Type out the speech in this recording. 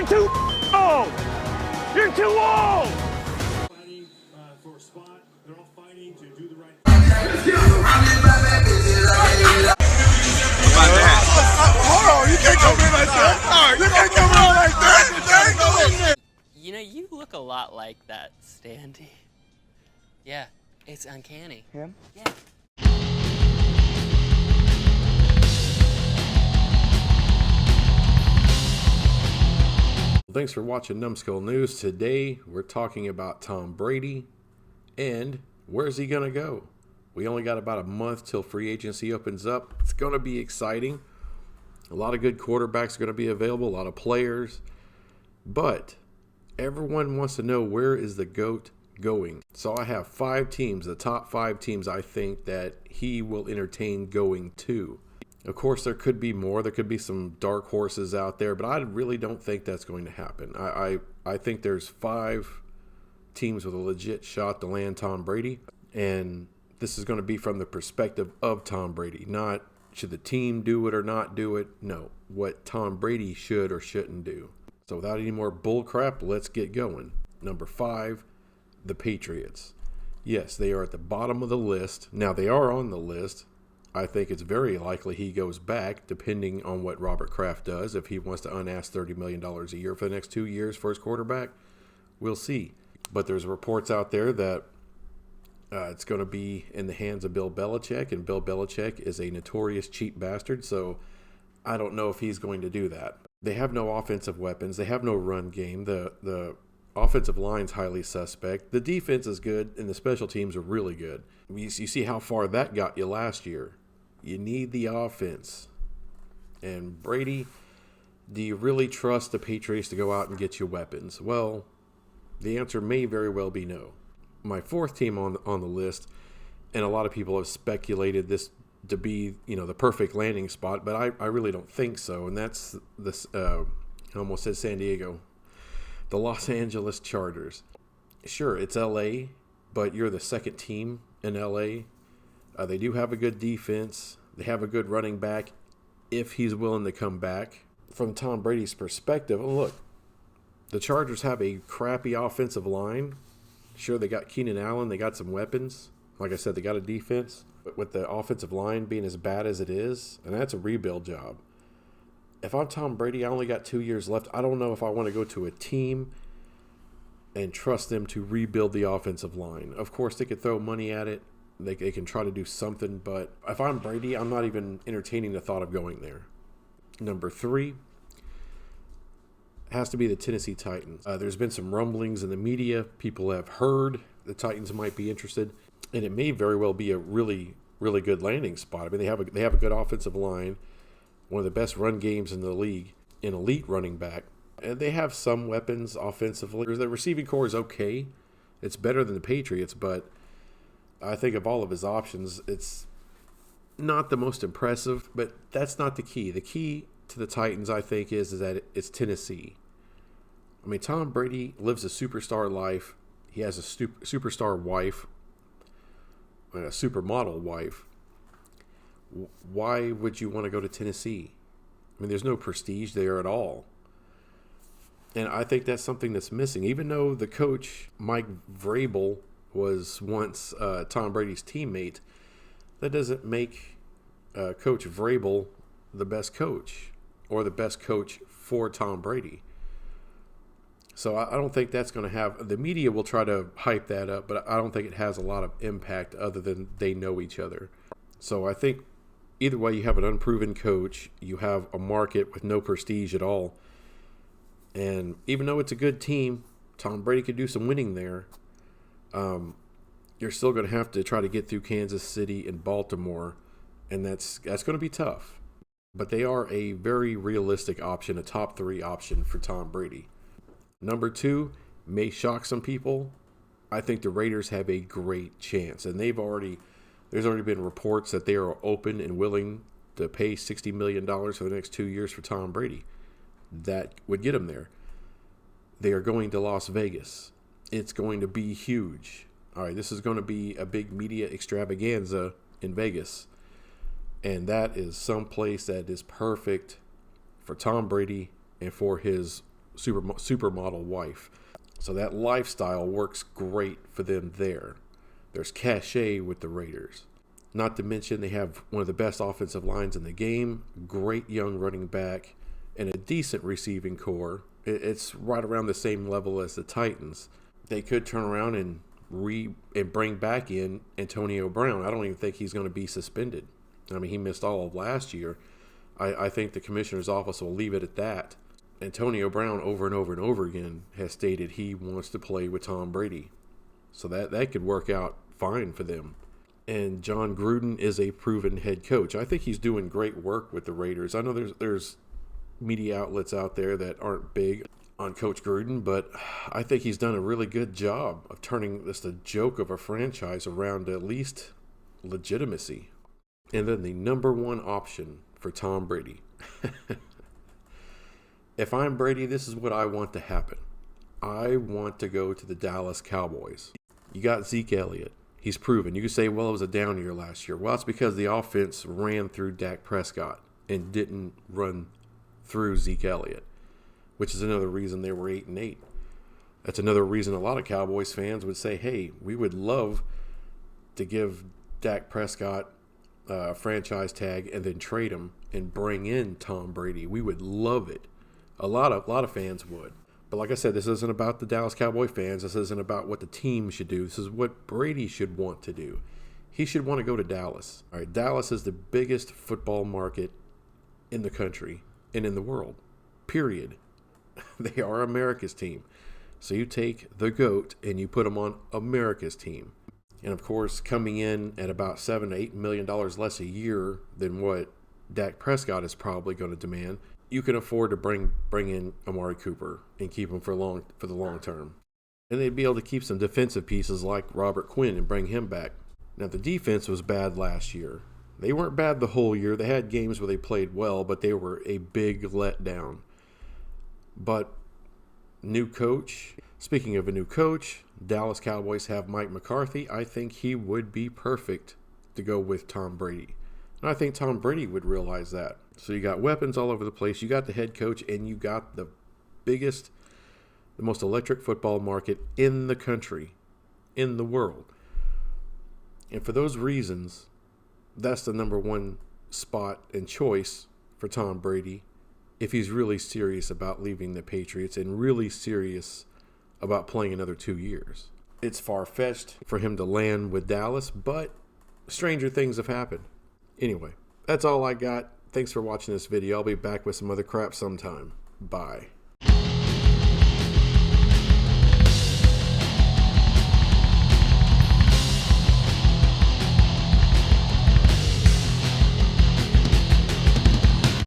too old. You're too old. Fighting for a spot. They're all fighting to do the right thing. Hold on, you can't come in like that. You can't come in like that. You know, you look a lot like that, Standy. Yeah, it's uncanny. Him? Yeah. Thanks for watching Numbskull News. Today we're talking about Tom Brady and where's he gonna go. We only got about a month till free agency opens up. It's gonna be exciting. A lot of good quarterbacks are gonna be available, a lot of players, but everyone wants to know where is the GOAT going. So I have 5 teams, the top 5 teams I think that he will entertain going to. Of course, there could be more. There could be some dark horses out there, but I really don't think that's going to happen. I think there's 5 teams with a legit shot to land Tom Brady, and this is going to be from the perspective of Tom Brady, not should the team do it or not do it. No, what Tom Brady should or shouldn't do. So without any more bull crap, let's get going. Number 5, the Patriots. Yes, they are at the bottom of the list. Now, they are on the list. I think it's very likely he goes back, depending on what Robert Kraft does. If he wants to unask $30 million a year for the next 2 years for his quarterback, we'll see. But there's reports out there that it's going to be in the hands of Bill Belichick, and Bill Belichick is a notorious cheap bastard, so I don't know if he's going to do that. They have no offensive weapons. They have no run game. The offensive line's highly suspect. The defense is good, and the special teams are really good. You see how far that got you last year. You need the offense. And Brady, do you really trust the Patriots to go out and get you weapons? Well, the answer may very well be no. My 4th team on the list, and a lot of people have speculated this to be, the perfect landing spot, but I really don't think so. And that's this. I almost said San Diego, the Los Angeles Chargers. Sure, it's LA, but you're the 2nd team in LA. They do have a good defense. They have a good running back if he's willing to come back. From Tom Brady's perspective, look, the Chargers have a crappy offensive line. Sure, they got Keenan Allen. They got some weapons. Like I said, they got a defense. But with the offensive line being as bad as it is, and that's a rebuild job. If I'm Tom Brady, I only got 2 years left. I don't know if I want to go to a team and trust them to rebuild the offensive line. Of course, they could throw money at it. They can try to do something, but if I'm Brady, I'm not even entertaining the thought of going there. Number 3 has to be the Tennessee Titans. There's been some rumblings in the media. People have heard the Titans might be interested, and it may very well be a really, really good landing spot. I mean, they have a good offensive line, one of the best run games in the league, an elite running back, and they have some weapons offensively. The receiving core is okay. It's better than the Patriots, but I think of all of his options, it's not the most impressive, but that's not the key. The key to the Titans, I think, is that it's Tennessee. I mean, Tom Brady lives a superstar life. He has a superstar wife, a supermodel wife. Why would you want to go to Tennessee? I mean, there's no prestige there at all. And I think that's something that's missing. Even though the coach, Mike Vrabel, was once Tom Brady's teammate, that doesn't make Coach Vrabel the best coach or the best coach for Tom Brady. So I don't think that's going to have – the media will try to hype that up, but I don't think it has a lot of impact other than they know each other. So I think either way, you have an unproven coach. You have a market with no prestige at all. And even though it's a good team, Tom Brady could do some winning there. You're still going to have to try to get through Kansas City and Baltimore, and that's going to be tough. But they are a very realistic option, a top 3 option for Tom Brady. Number 2 may shock some people. I think the Raiders have a great chance, and there's already been reports that they are open and willing to pay $60 million for the next 2 years for Tom Brady. That would get him there. They are going to Las Vegas. It's going to be huge. All right, this is going to be a big media extravaganza in Vegas. And that is some place that is perfect for Tom Brady and for his supermodel wife. So that lifestyle works great for them there. There's cachet with the Raiders. Not to mention they have one of the best offensive lines in the game, great young running back, and a decent receiving core. It's right around the same level as the Titans. They could turn around and bring back in Antonio Brown. I don't even think he's going to be suspended. I mean, he missed all of last year. I think the commissioner's office will leave it at that. Antonio Brown over and over and over again has stated he wants to play with Tom Brady. So that could work out fine for them. And John Gruden is a proven head coach. I think he's doing great work with the Raiders. I know there's media outlets out there that aren't big on Coach Gruden, but I think he's done a really good job of turning this a joke of a franchise around at least legitimacy. And then the number one option for Tom Brady. If I'm Brady, this is what I want to happen. I want to go to the Dallas Cowboys. You got Zeke Elliott. He's proven. You could say, well, it was a down year last year. Well, it's because the offense ran through Dak Prescott and didn't run through Zeke Elliott, which is another reason they were 8-8. That's another reason a lot of Cowboys fans would say, hey, we would love to give Dak Prescott a franchise tag and then trade him and bring in Tom Brady. We would love it. A lot of fans would. But like I said, this isn't about the Dallas Cowboy fans. This isn't about what the team should do. This is what Brady should want to do. He should want to go to Dallas. All right, Dallas is the biggest football market in the country and in the world, period. They are America's team. So you take the GOAT and you put them on America's team. And of course, coming in at about $7 to $8 million less a year than what Dak Prescott is probably going to demand, you can afford to bring in Amari Cooper and keep him for the long term. And they'd be able to keep some defensive pieces like Robert Quinn and bring him back. Now, the defense was bad last year. They weren't bad the whole year. They had games where they played well, but they were a big letdown. But new coach. Speaking of a new coach, Dallas Cowboys have Mike McCarthy. I think he would be perfect to go with Tom Brady. And I think Tom Brady would realize that. So you got weapons all over the place. You got the head coach, and you got the biggest, the most electric football market in the country, in the world. And for those reasons, that's the number one spot and choice for Tom Brady if he's really serious about leaving the Patriots and really serious about playing another 2 years. It's far-fetched for him to land with Dallas, but stranger things have happened. Anyway, that's all I got. Thanks for watching this video. I'll be back with some other crap sometime. Bye.